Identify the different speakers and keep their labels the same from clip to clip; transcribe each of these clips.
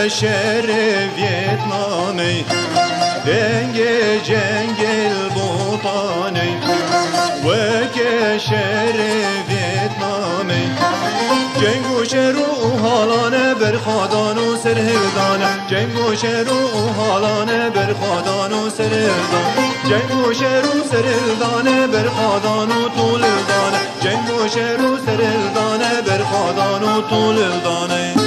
Speaker 1: شهر ویتنامی دنگ جنگل بوطانی و که شهر ویتنامی جنگ و شهر و حالانه برخادان و سرهردانه جنگ و شهر و حالانه برخادان و سرهردان جنگ و شهر و سرهردانه برخادان و طولردانه جنگ و شهر و سرهردانه برخادان و طولردانه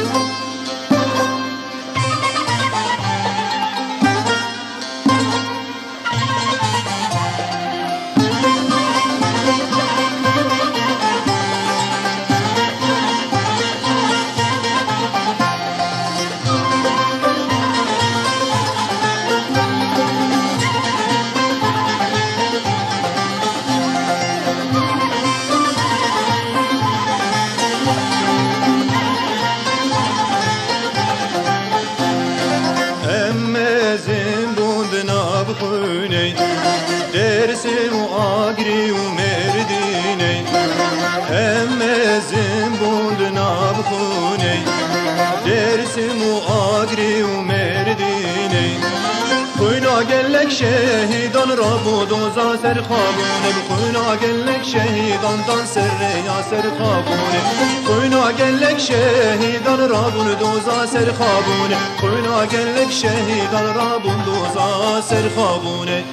Speaker 1: درسي وآقري ومرديني أما زنبولنا بخوني درسي وآقري ومرديني خوينا قلك شهيدان رابو دوزا سر خابوني خوينا قلك شهيدان دان سر يا سر خابوني خوينا قلك شهيدان رابو دوزا سر خابوني خوينا قلك شهيدان رابو دوزا سر خابوني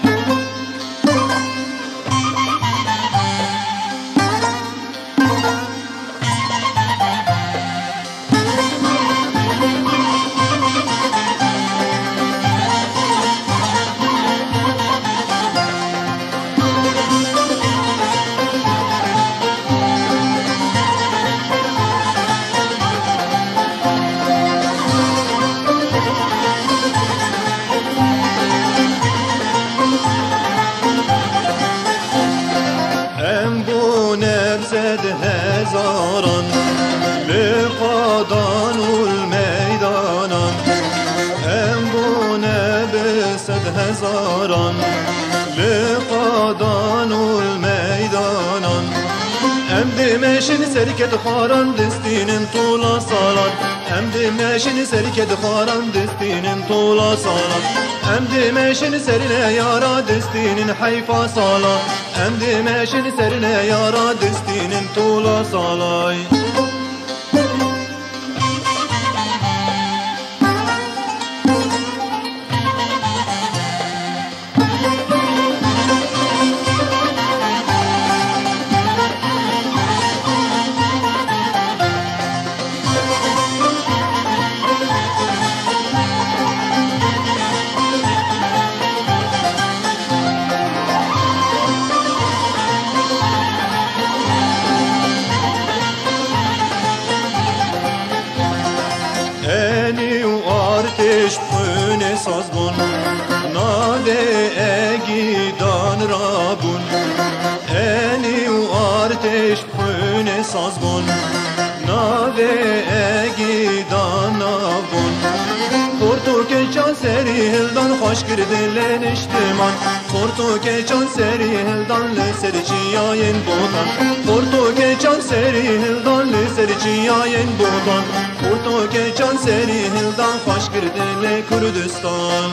Speaker 1: هزاران لقادان الميدانان أنبونا بسد هزاران لقادان الميدانان أم دمشن سركة خاران دستين طولا صالان أم دمشن سركة خاران دستين طولا صالان أم دمشن سرنا يارا دستين حيفا صالان أم دمشن سرنا يارا دستين طولا صالاي ارتش پونه سازبون ناده اگیدان رابون انی و ارتش پونه سازبون ناده اگیدان نابون خورتو که چان سری هلدان خوش کرده لنشتمان خورتو که چان سری هلدان لسر چیاین بودان خورتو که چان سری هلدان لسر چیاین بودان خورتو که چان سری هلدان خوش کرده لکردستان